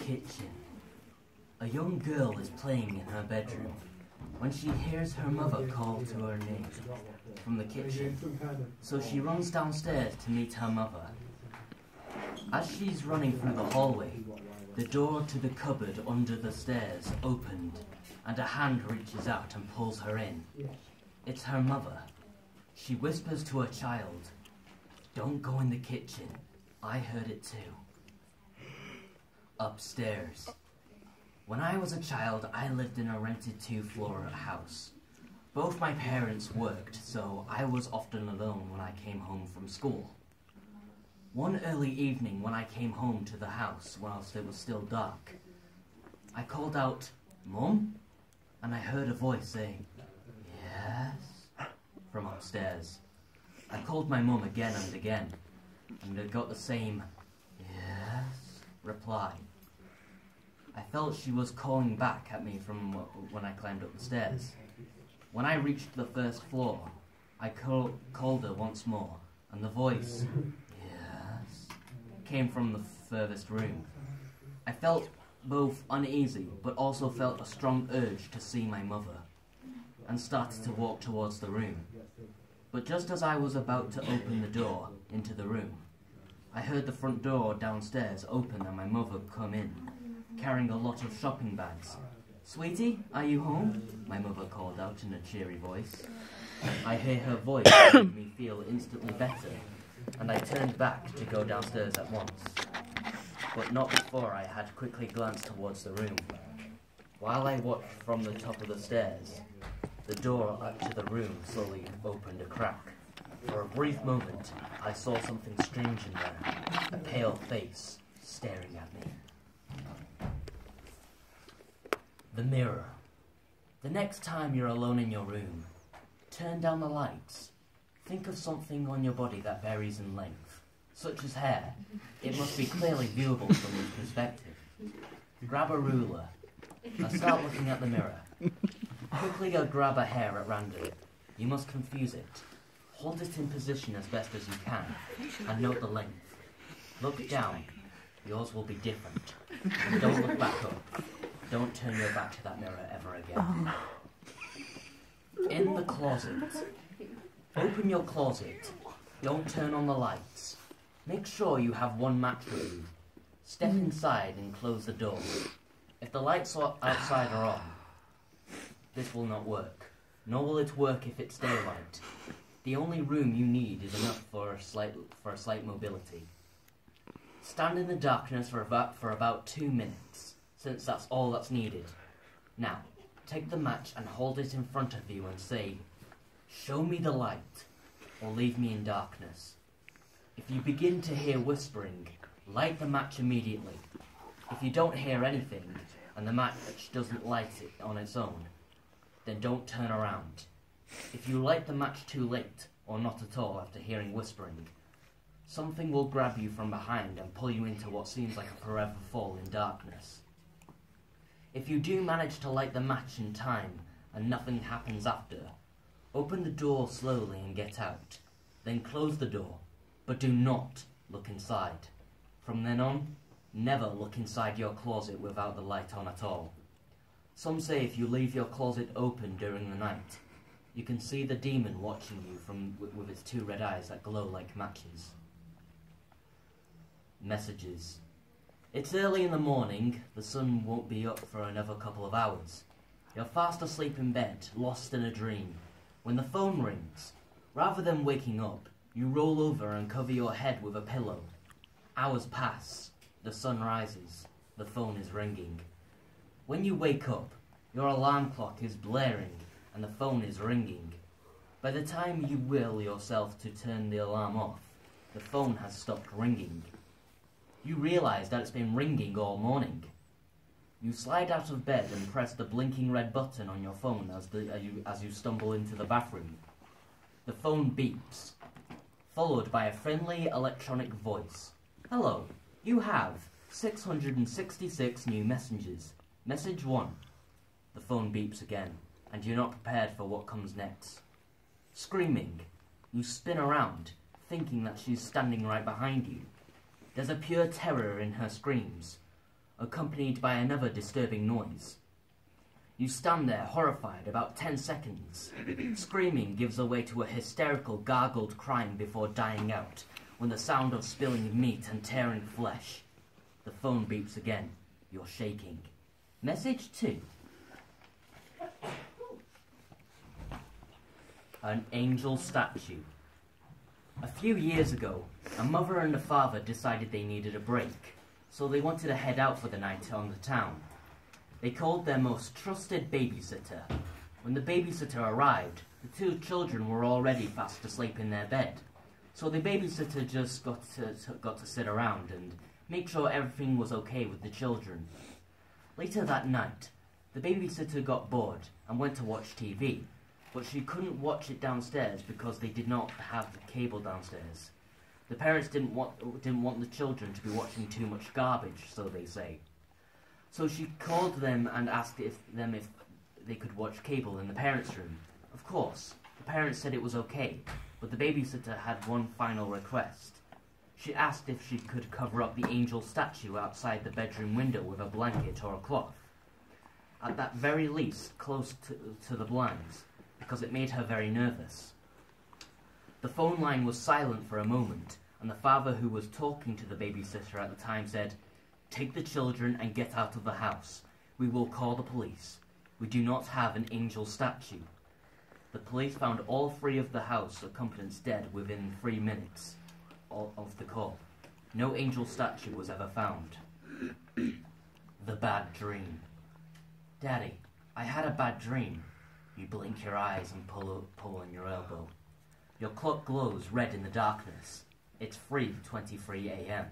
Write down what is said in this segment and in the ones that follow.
kitchen. A young girl is playing in her bedroom when she hears her mother call to her name from the kitchen, so she runs downstairs to meet her mother. As she's running through the hallway, the door to the cupboard under the stairs opened, and a hand reaches out and pulls her in. It's her mother. She whispers to her child, "Don't go in the kitchen. I heard it too." Upstairs. When I was a child, I lived in a rented 2-floor house. Both my parents worked, so I was often alone when I came home from school. One early evening when I came home to the house whilst it was still dark, I called out, "Mum?" and I heard a voice saying, "Yes?" from upstairs. I called my mum again and again, and I got the same "yes" reply. I felt she was calling back at me from when I climbed up the stairs. When I reached the first floor, I called her once more, and the voice, "Yes," came from the furthest room. I felt both uneasy, but also felt a strong urge to see my mother, and started to walk towards the room. But just as I was about to open the door into the room, I heard the front door downstairs open and my mother come in, carrying a lot of shopping bags. "Sweetie, are you home?" my mother called out in a cheery voice. I hear her voice made me feel instantly better, and I turned back to go downstairs at once. But not before I had quickly glanced towards the room. While I watched from the top of the stairs, the door up to the room slowly opened a crack. For a brief moment, I saw something strange in there, a pale face staring at me. The mirror. The next time you're alone in your room, turn down the lights. Think of something on your body that varies in length, such as hair. It must be clearly viewable from this perspective. Grab a ruler. Now start looking at the mirror. Quickly grab a hair at random. You must confuse it. Hold it in position as best as you can, and note the length. Look down. Yours will be different. And don't look back up. Don't turn your back to that mirror ever again. In the closet. Open your closet. Don't turn on the lights. Make sure you have one match with you. Step inside and close the door. If the lights outside are on, this will not work. Nor will it work if it's daylight. The only room you need is enough for a slight mobility. Stand in the darkness for about 2 minutes, since that's all that's needed. Now, take the match and hold it in front of you and say, "Show me the light, or leave me in darkness." If you begin to hear whispering, light the match immediately. If you don't hear anything, and the match doesn't light it on its own, then don't turn around. If you light the match too late, or not at all after hearing whispering, something will grab you from behind and pull you into what seems like a forever fall in darkness. If you do manage to light the match in time and nothing happens after, open the door slowly and get out. Then close the door, but do not look inside. From then on, never look inside your closet without the light on at all. Some say if you leave your closet open during the night, you can see the demon watching you with its 2 red eyes that glow like matches. Messages. It's early in the morning, the sun won't be up for another couple of hours. You're fast asleep in bed, lost in a dream, when the phone rings. Rather than waking up, you roll over and cover your head with a pillow. Hours pass, the sun rises, the phone is ringing. When you wake up, your alarm clock is blaring and the phone is ringing. By the time you will yourself to turn the alarm off, the phone has stopped ringing. You realise that it's been ringing all morning. You slide out of bed and press the blinking red button on your phone as you stumble into the bathroom. The phone beeps, followed by a friendly electronic voice. "Hello, you have 666 new messages. Message 1. The phone beeps again, and you're not prepared for what comes next. Screaming, you spin around, thinking that she's standing right behind you. There's a pure terror in her screams. accompanied by another disturbing noise. You stand there horrified about 10 seconds. Screaming gives way to a hysterical gargled crying before dying out when the sound of spilling meat and tearing flesh. The phone beeps again. You're shaking. Message 2. An angel statue. A few years ago, a mother and a father decided they needed a break, so they wanted to head out for the night on the town. They called their most trusted babysitter. When the babysitter arrived, the 2 children were already fast asleep in their bed, so the babysitter just got to sit around and make sure everything was okay with the children. Later that night, the babysitter got bored and went to watch TV, but she couldn't watch it downstairs because they did not have the cable downstairs. The parents didn't want the children to be watching too much garbage, so they say. So she called them and asked if they could watch cable in the parents' room. Of course, the parents said it was okay, but the babysitter had one final request. She asked if she could cover up the angel statue outside the bedroom window with a blanket or a cloth. At that very least, close to the blinds, because it made her very nervous. The phone line was silent for a moment, and the father who was talking to the babysitter at the time said, "Take the children and get out of the house. We will call the police. We do not have an angel statue." The police found all 3 of the house occupants dead within 3 minutes of the call. No angel statue was ever found. The bad dream. Daddy, I had a bad dream. You blink your eyes and pull on your elbow. Your clock glows red in the darkness. It's 3:23 a.m.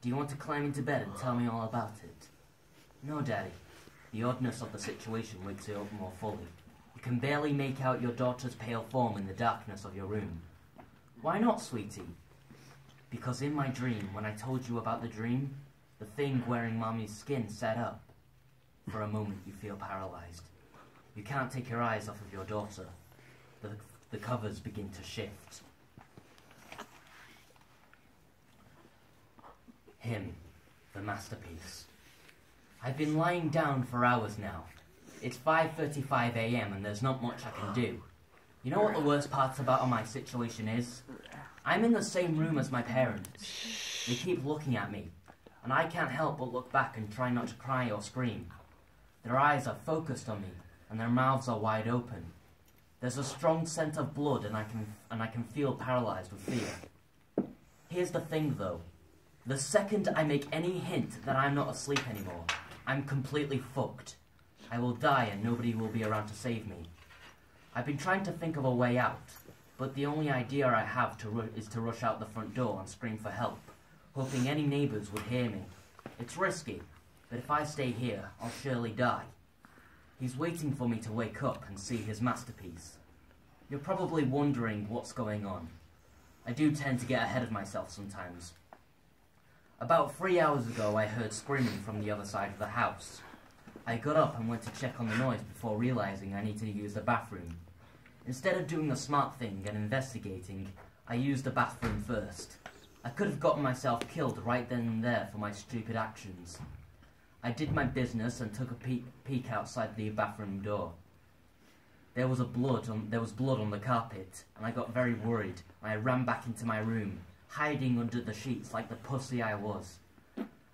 Do you want to climb into bed and tell me all about it? No, Daddy. The oddness of the situation wakes you up more fully. You can barely make out your daughter's pale form in the darkness of your room. Why not, sweetie? Because in my dream, when I told you about the dream, the thing wearing Mommy's skin sat up. For a moment you feel paralyzed. You can't take your eyes off of your daughter. The covers begin to shift. Him, the masterpiece. I've been lying down for hours now. It's 5:35 a.m. and there's not much I can do. You know what the worst part about my situation is? I'm in the same room as my parents. They keep looking at me, and I can't help but look back and try not to cry or scream. Their eyes are focused on me, and their mouths are wide open. There's a strong scent of blood, and I can feel paralyzed with fear. Here's the thing, though. The second I make any hint that I'm not asleep anymore, I'm completely fucked. I will die, and nobody will be around to save me. I've been trying to think of a way out, but the only idea I have is to rush out the front door and scream for help, hoping any neighbours would hear me. It's risky, but if I stay here, I'll surely die. He's waiting for me to wake up and see his masterpiece. You're probably wondering what's going on. I do tend to get ahead of myself sometimes. About 3 hours ago, I heard screaming from the other side of the house. I got up and went to check on the noise before realizing I need to use the bathroom. Instead of doing the smart thing and investigating, I used the bathroom first. I could have gotten myself killed right then and there for my stupid actions. I did my business and took a peek outside the bathroom door. There was blood on the carpet, and I got very worried, and I ran back into my room, hiding under the sheets like the pussy I was.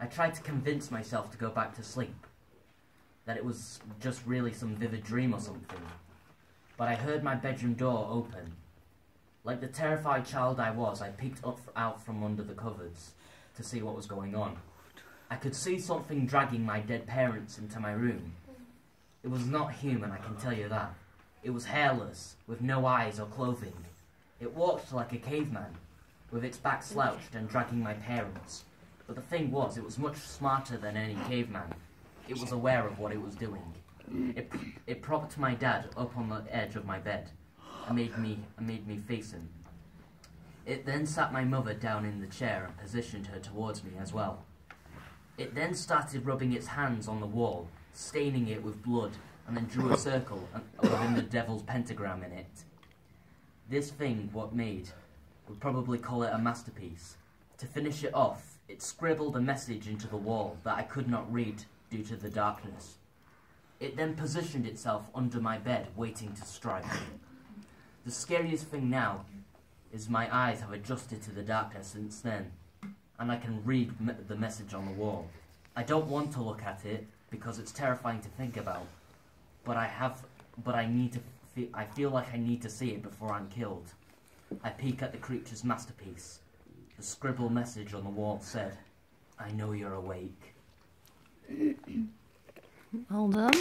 I tried to convince myself to go back to sleep, that it was just really some vivid dream or something. But I heard my bedroom door open. Like the terrified child I was, I peeked out from under the covers to see what was going on. I could see something dragging my dead parents into my room. It was not human, I can tell you that. It was hairless, with no eyes or clothing. It walked like a caveman, with its back slouched and dragging my parents. But the thing was, it was much smarter than any caveman. It was aware of what it was doing. It propped my dad up on the edge of my bed and made me face him. It then sat my mother down in the chair and positioned her towards me as well. It then started rubbing its hands on the wall, staining it with blood, and then drew a circle within the devil's pentagram in it. This thing, what made, would probably call it a masterpiece. To finish it off, It scribbled a message into the wall that I could not read due to the darkness. It then positioned itself under my bed, waiting to strike. The scariest thing now is my eyes have adjusted to the darkness since then, and I can read the message on the wall. I don't want to look at it because it's terrifying to think about, but I feel like I need to see it before I'm killed. I peek at the creature's masterpiece. The scribbled message on the wall said, "I know you're awake." Well done.